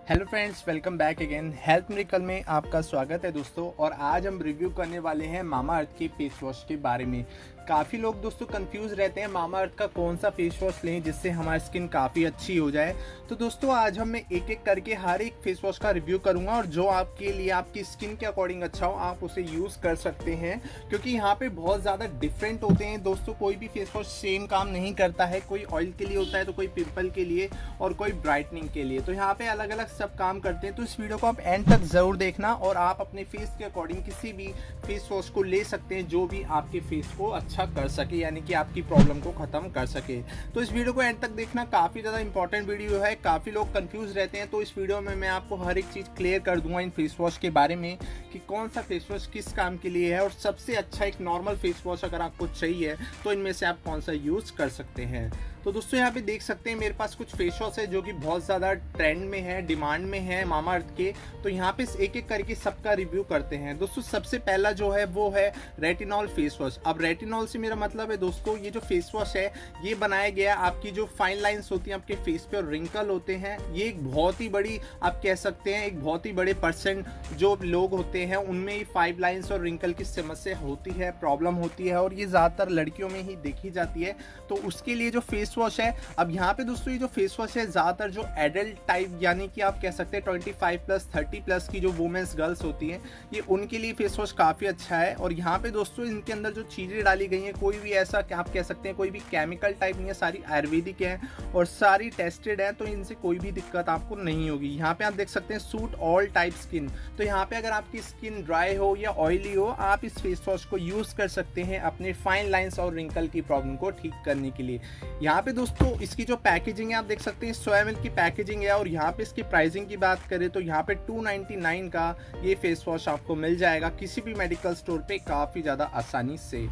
Hello friends, welcome back again. Health miracle में आपका स्वागत है दोस्तों। और आज हम रिव्यू करने वाले हैं मामा अर्थ के फेस वॉश के बारे में। काफ़ी लोग दोस्तों कंफ्यूज रहते हैं मामा अर्थ का कौन सा फेस वॉश लें जिससे हमारी स्किन काफ़ी अच्छी हो जाए। तो दोस्तों आज हम मैं एक एक करके हर एक फेस वॉश का रिव्यू करूंगा और जो आपके लिए आपकी स्किन के अकॉर्डिंग अच्छा हो आप उसे यूज़ कर सकते हैं, क्योंकि यहाँ पे बहुत ज़्यादा डिफरेंट होते हैं दोस्तों। कोई भी फेस वॉश सेम काम नहीं करता है, कोई ऑयल के लिए होता है तो कोई पिंपल के लिए और कोई ब्राइटनिंग के लिए। तो यहाँ पे अलग अलग सब काम करते हैं। तो इस वीडियो को आप एंड तक ज़रूर देखना और आप अपने फेस के अकॉर्डिंग किसी भी फेस वॉश को ले सकते हैं जो भी आपके फेस को अच्छा कर सके, यानी कि आपकी प्रॉब्लम को ख़त्म कर सके। तो इस वीडियो को एंड तक देखना, काफ़ी ज़्यादा इंपॉर्टेंट वीडियो है। काफ़ी लोग कंफ्यूज रहते हैं, तो इस वीडियो में मैं आपको हर एक चीज़ क्लियर कर दूंगा इन फेस वॉश के बारे में कि कौन सा फेस वॉश किस काम के लिए है और सबसे अच्छा एक नॉर्मल फेस वॉश अगर आपको चाहिए तो इनमें से आप कौन सा यूज़ कर सकते हैं। तो दोस्तों यहाँ पे देख सकते हैं मेरे पास कुछ फेस वॉश है जो कि बहुत ज़्यादा ट्रेंड में है, डिमांड में है मामा अर्थ के। तो यहाँ पे एक एक करके सबका रिव्यू करते हैं दोस्तों। सबसे पहला जो है वो है रेटिनॉल फेस वॉश। अब रेटिनॉल से मेरा मतलब है दोस्तों, ये जो फेस वॉश है ये बनाया गया आपकी जो फाइन लाइन्स होती हैं आपके फेस पे और रिंकल होते हैं, ये एक बहुत ही बड़ी आप कह सकते हैं एक बहुत ही बड़े परसेंट जो लोग होते हैं उनमें ही 5 लाइन्स और रिंकल की समस्या होती है, प्रॉब्लम होती है और ये ज़्यादातर लड़कियों में ही देखी जाती है। तो उसके लिए जो फेस वॉश है, अब यहाँ पे दोस्तों ये जो फेस वॉश है ज़्यादातर जो एडल्ट टाइप यानी कि आप कह सकते हैं 25+ 30+ की जो वुमेन्स गर्ल्स होती हैं ये उनके लिए फेस वॉश काफ़ी अच्छा है। और यहाँ पे दोस्तों इनके अंदर जो चीज़ें डाली गई हैं कोई भी ऐसा आप कह सकते हैं कोई भी केमिकल टाइप नहीं है, सारी आयुर्वेदिक हैं और सारी टेस्टेड है, तो इनसे कोई भी दिक्कत आपको नहीं होगी। यहाँ पे आप देख सकते हैं सूट ऑल टाइप स्किन। तो यहाँ पे अगर आपकी स्किन ड्राई हो या ऑयली हो आप इस फेस वॉश को यूज़ कर सकते हैं अपने फाइन लाइन्स और रिंकल की प्रॉब्लम को ठीक करने के लिए। यहाँ पे दोस्तों इसकी जो पैकेजिंग है आप देख सकते हैं 100 ml की पैकेजिंग है। और यहाँ पे इसकी प्राइसिंग की बात करें तो यहाँ पे 299 का ये फेस वॉश आपको मिल जाएगा किसी भी मेडिकल स्टोर पे काफ़ी ज़्यादा आसानी से।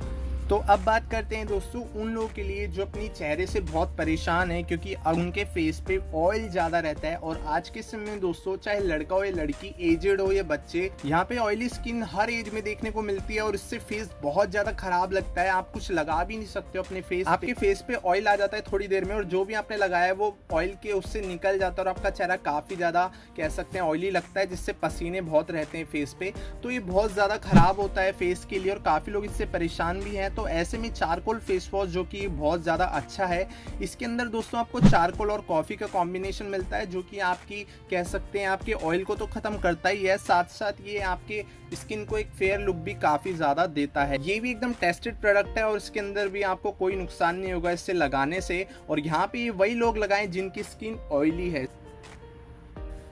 तो अब बात करते हैं दोस्तों उन लोगों के लिए जो अपनी चेहरे से बहुत परेशान है, क्योंकि उनके फेस पे ऑयल ज़्यादा रहता है। और आज के समय में दोस्तों चाहे लड़का हो या लड़की, एजेड हो या बच्चे, यहाँ पे ऑयली स्किन हर एज में देखने को मिलती है और इससे फेस बहुत ज़्यादा खराब लगता है। आप कुछ लगा भी नहीं सकते हो अपने फेस, आपके फेस पे ऑयल आ जाता है थोड़ी देर में और जो भी आपने लगाया है वो ऑयल के उससे निकल जाता है और आपका चेहरा काफ़ी ज़्यादा कह सकते हैं ऑयली लगता है, जिससे पसीने बहुत रहते हैं फेस पे। तो ये बहुत ज़्यादा खराब होता है फेस के लिए और काफ़ी लोग इससे परेशान भी हैं। तो ऐसे में चारकोल फेस वॉश जो कि बहुत ज़्यादा अच्छा है, इसके अंदर दोस्तों आपको चारकोल और कॉफ़ी का कॉम्बिनेशन मिलता है जो कि आपकी कह सकते हैं आपके ऑयल को तो ख़त्म करता ही है, साथ साथ ये आपके स्किन को एक फेयर लुक भी काफ़ी ज़्यादा देता है। ये भी एकदम टेस्टेड प्रोडक्ट है और इसके अंदर भी आपको कोई नुकसान नहीं होगा इससे लगाने से। और यहाँ पे वही लोग लगाएं जिनकी स्किन ऑयली है।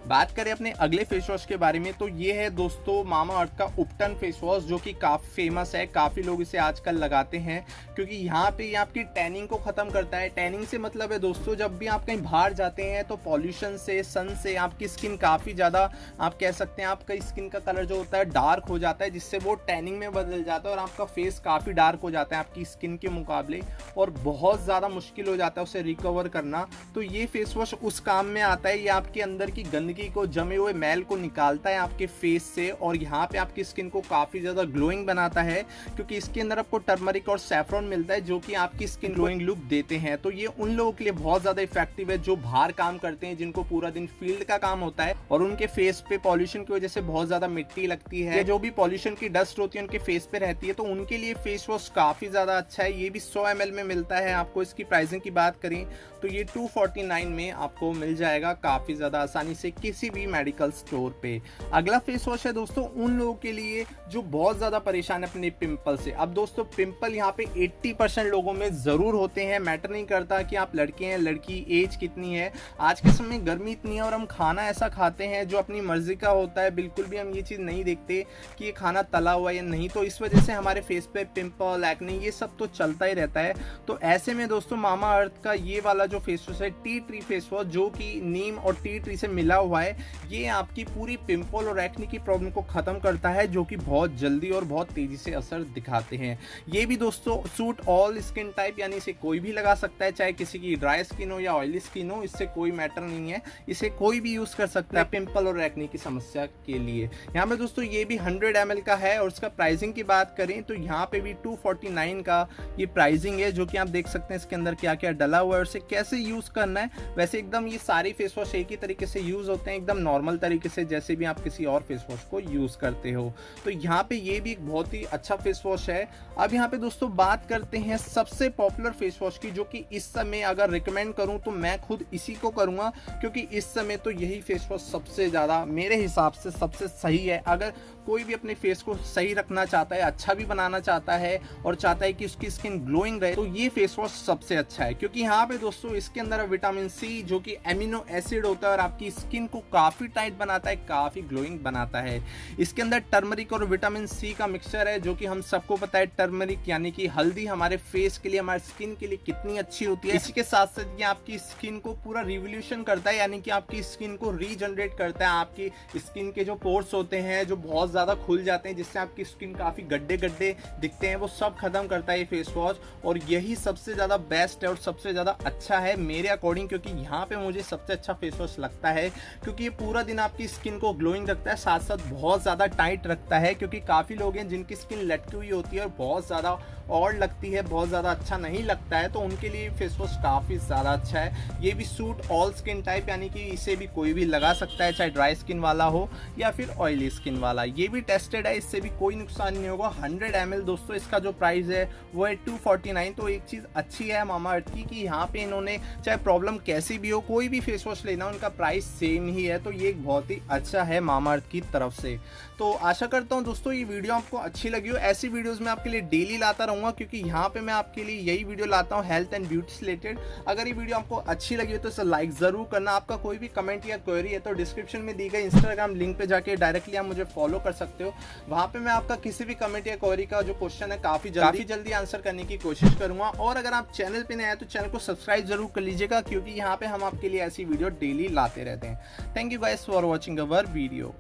बात करें अपने अगले फेस वॉश के बारे में तो ये है दोस्तों मामा अर्थ का उपटन फेस वॉश, जो कि काफ़ी फेमस है। काफ़ी लोग इसे आजकल लगाते हैं क्योंकि यहाँ पे ये आपकी टैनिंग को ख़त्म करता है। टैनिंग से मतलब है दोस्तों जब भी आप कहीं बाहर जाते हैं तो पॉल्यूशन से, सन से आपकी स्किन काफ़ी ज़्यादा आप कह सकते हैं आपका स्किन का कलर जो होता है डार्क हो जाता है, जिससे वो टैनिंग में बदल जाता है और आपका फेस काफ़ी डार्क हो जाता है आपकी स्किन के मुकाबले और बहुत ज़्यादा मुश्किल हो जाता है उसे रिकवर करना। तो ये फेस वॉश उस काम में आता है। ये आपके अंदर की गंदगी को, जमे हुए मैल को निकालता है आपके फेस से और यहाँ पे आपकी स्किन को काफ़ी ज़्यादा ग्लोइंग बनाता है, क्योंकि इसके अंदर आपको टर्मरिक और सैफरॉन मिलता है जो कि आपकी स्किन ग्लोइंग लुक देते हैं। तो ये उन लोगों के लिए बहुत ज़्यादा इफेक्टिव है जो बाहर काम करते हैं, जिनको पूरा दिन फील्ड का काम होता है और उनके फेस पे पॉल्यूशन की वजह से बहुत ज़्यादा मिट्टी लगती है, जो भी पॉल्यूशन की डस्ट होती है उनके फेस पे रहती है। तो उनके लिए फेस वॉश काफ़ी ज़्यादा अच्छा है। ये भी 100 ml में मिलता है आपको। इसकी प्राइसिंग की बात करें तो ये 249 में आपको मिल जाएगा काफ़ी ज़्यादा आसानी से किसी भी मेडिकल स्टोर पे। अगला फेस वॉश है दोस्तों उन लोगों के लिए जो बहुत ज़्यादा परेशान है अपने पिंपल से। अब दोस्तों पिंपल यहाँ पे 80% लोगों में ज़रूर होते हैं, मैटर नहीं करता कि आप लड़के हैं लड़की, एज कितनी है। आज के समय गर्मी इतनी है और हम खाना ऐसा खाते हैं जो अपनी मर्जी का होता है, बिल्कुल भी हम ये चीज़ नहीं देखते कि ये खाना तला हुआ या नहीं। तो इस वजह से हमारे फेस पे पिंपल, एक्ने ये सब तो चलता ही रहता है। तो ऐसे में दोस्तों मामा अर्थ का ये वाला जो फेस वॉश है टी ट्री फेस वॉश, जो कि नीम और टी ट्री से मिला हुआ है, ये आपकी पूरी पिंपल और एक्ने की प्रॉब्लम को ख़त्म करता है, जो कि बहुत जल्दी और बहुत तेज़ी से असर दिखाते हैं। ये भी दोस्तों सूट ऑल स्किन टाइप, यानी इसे कोई भी लगा सकता है, चाहे किसी की ड्राई स्किन हो या ऑयली स्किन हो, इससे कोई मैटर नहीं है। इसे कोई भी यूज़ कर सकता है पिंपल और एक्ने की समस्या के लिए। यहाँ पे दोस्तों ये भी 100 ml का है और इसका प्राइसिंग की बात करें तो यहाँ पे भी 249 का ये प्राइसिंग है, जो कि आप देख सकते हैं इसके अंदर क्या क्या डला हुआ है और इसे कैसे यूज़ करना है। वैसे एकदम ये सारी फेस वॉश एक ही तरीके से यूज़ होते हैं एकदम नॉर्मल तरीके से, जैसे भी आप किसी और फेस वॉश को यूज़ करते हो। तो यहाँ पे ये भी एक बहुत ही अच्छा फेस वॉश है। अब यहाँ पे दोस्तों बात करते हैं सबसे पॉपुलर फेस वॉश की, जो कि इस समय अगर रिकमेंड करूँ तो मैं खुद इसी को करूँगा, क्योंकि इस समय तो यही फेस वॉश सबसे ज़्यादा मेरे हिसाब से सबसे सही है। अगर कोई भी अपने फेस को सही रखना चाहता है, अच्छा भी बनाना चाहता है और चाहता है कि उसकी स्किन ग्लोइंग रहे, तो ये फेस वॉश सबसे अच्छा है। क्योंकि यहाँ पे दोस्तों इसके अंदर विटामिन सी, जो कि एमिनो एसिड होता है और आपकी स्किन को काफ़ी टाइट बनाता है, काफ़ी ग्लोइंग बनाता है। इसके अंदर टर्मरिक और विटामिन सी का मिक्सचर है, जो कि हम सबको पता है टर्मरिक यानी कि हल्दी हमारे फेस के लिए, हमारे स्किन के लिए कितनी अच्छी होती है। इसी के साथ साथ ये आपकी स्किन को पूरा रिवोल्यूशन करता है, यानी कि आपकी स्किन को रीजनरेट करता है। आपकी स्किन के जो पोर्स होते हैं जो बहुत ज़्यादा खुल जाते हैं, जिससे आपकी स्किन काफ़ी गड्ढे गड्ढे दिखते हैं, वो सब खत्म करता है ये फेस वॉश। और यही सबसे ज़्यादा बेस्ट है और सबसे ज़्यादा अच्छा है मेरे अकॉर्डिंग, क्योंकि यहाँ पे मुझे सबसे अच्छा फेस वॉश लगता है। क्योंकि ये पूरा दिन आपकी स्किन को ग्लोइंग रखता है, साथ साथ बहुत ज़्यादा टाइट रखता है। क्योंकि काफ़ी लोग हैं जिनकी स्किन लटकी हुई होती है और बहुत ज़्यादा और लगती है, बहुत ज़्यादा अच्छा नहीं लगता है, तो उनके लिए फेस वॉश काफ़ी ज़्यादा अच्छा है। ये भी सूट ऑल स्किन टाइप, यानी कि इसे भी कोई भी लगा सकता है, चाहे ड्राई स्किन वाला हो या फिर ऑयली स्किन वाला। ये भी टेस्टेड है, इससे भी कोई नुकसान नहीं होगा। 100 ml दोस्तों इसका जो प्राइस है वो है 249। तो एक चीज़ अच्छी है मामा अर्थ की कि यहाँ पे इन्होंने चाहे प्रॉब्लम कैसी भी हो, कोई भी फेस वॉश लेना उनका प्राइस सेम ही है। तो ये एक बहुत ही अच्छा है मामा अर्थ की तरफ से। तो आशा करता हूँ दोस्तों ये वीडियो आपको अच्छी लगी हो। ऐसी वीडियोज़ मैं आपके लिए डेली लाता रहूँगा, क्योंकि यहाँ पे मैं आपके लिए यही वीडियो लाता हूँ हेल्थ एंड ब्यूटी से रिलेटेड। अगर ये वीडियो आपको अच्छी लगी हो तो इसे लाइक ज़रूर करना। आपका कोई भी कमेंट या क्वेरी है तो डिस्क्रिप्शन में दी गई इंस्टाग्राम लिंक पे जाके डायरेक्टली आप मुझे फॉलो कर सकते हो। वहाँ पे मैं आपका किसी भी कमेंट या क्वेरी का जो क्वेश्चन है काफ़ी जल्दी आंसर करने की कोशिश करूँगा। और अगर आप चैनल पे नए हैं तो चैनल को सब्सक्राइब जरूर कर लीजिएगा, क्योंकि यहाँ पे हम आपके लिए ऐसी वीडियो डेली लाते रहते हैं। Thank you guys for watching our video.